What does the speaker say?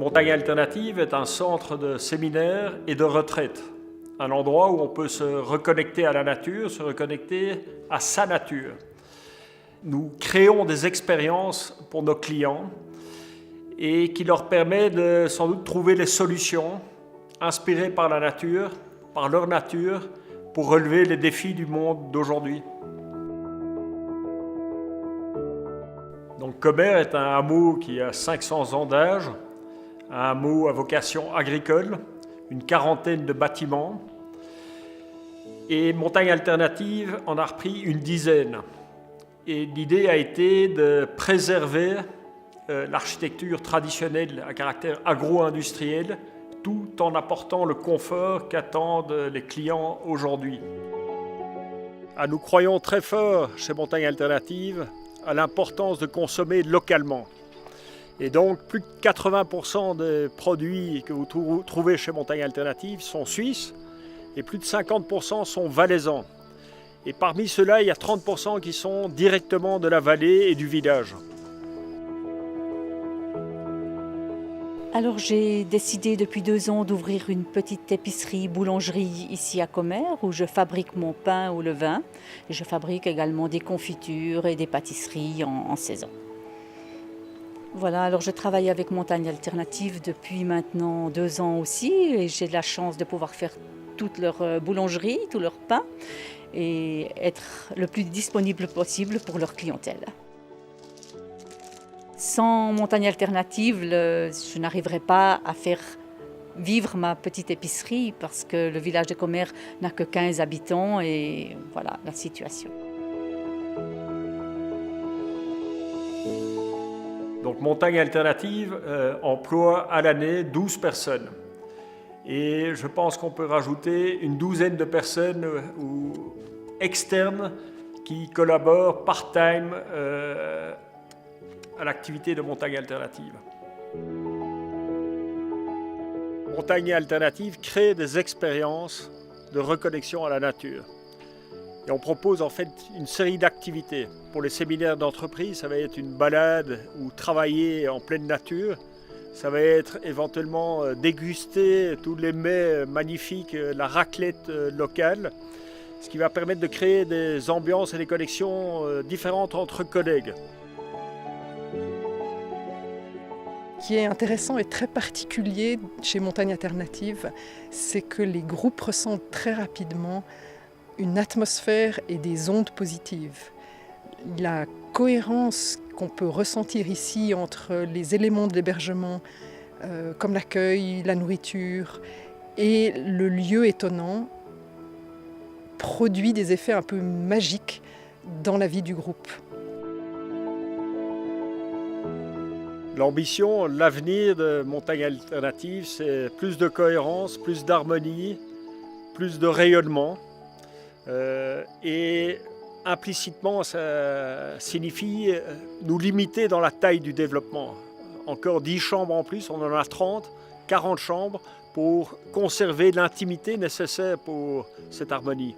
Montagne Alternative est un centre de séminaire et de retraite, un endroit où on peut se reconnecter à la nature, se reconnecter à sa nature. Nous créons des expériences pour nos clients et qui leur permet de sans doute trouver les solutions inspirées par la nature, par leur nature, pour relever les défis du monde d'aujourd'hui. Donc Commer est un hameau qui a 500 ans d'âge, un hameau à vocation agricole, une quarantaine de bâtiments. Et Montagne Alternative en a repris une dizaine. Et l'idée a été de préserver l'architecture traditionnelle à caractère agro-industriel, tout en apportant le confort qu'attendent les clients aujourd'hui. Nous croyons très fort chez Montagne Alternative à l'importance de consommer localement. Et donc, plus de 80% des produits que vous trouvez chez Montagne Alternative sont suisses et plus de 50% sont valaisans. Et parmi ceux-là, il y a 30% qui sont directement de la vallée et du village. Alors j'ai décidé depuis 2 ans d'ouvrir une petite épicerie-boulangerie ici à Commer où je fabrique mon pain au levain. Et je fabrique également des confitures et des pâtisseries en saison. Voilà, alors je travaille avec Montagne Alternative depuis maintenant 2 ans aussi et j'ai de la chance de pouvoir faire toute leur boulangerie, tout leur pain et être le plus disponible possible pour leur clientèle. Sans Montagne Alternative, je n'arriverai pas à faire vivre ma petite épicerie parce que le village de Commer n'a que 15 habitants et voilà la situation. Donc Montagne Alternative emploie à l'année 12 personnes. Et je pense qu'on peut rajouter une douzaine de personnes externes qui collaborent part-time à l'activité de Montagne Alternative. Montagne Alternative crée des expériences de reconnexion à la nature. Et on propose en fait une série d'activités. Pour les séminaires d'entreprise, ça va être une balade ou travailler en pleine nature. Ça va être éventuellement déguster tous les mets magnifiques, la raclette locale, ce qui va permettre de créer des ambiances et des connexions différentes entre collègues. Ce qui est intéressant et très particulier chez Montagne Alternative, c'est que les groupes ressentent très rapidement une atmosphère et des ondes positives. La cohérence qu'on peut ressentir ici entre les éléments de l'hébergement, comme l'accueil, la nourriture, et le lieu étonnant, produit des effets un peu magiques dans la vie du groupe. L'ambition, l'avenir de Montagne Alternative, c'est plus de cohérence, plus d'harmonie, plus de rayonnement. Et implicitement, ça signifie nous limiter dans la taille du développement. Encore 10 chambres en plus, on en a 30, 40 chambres pour conserver l'intimité nécessaire pour cette harmonie.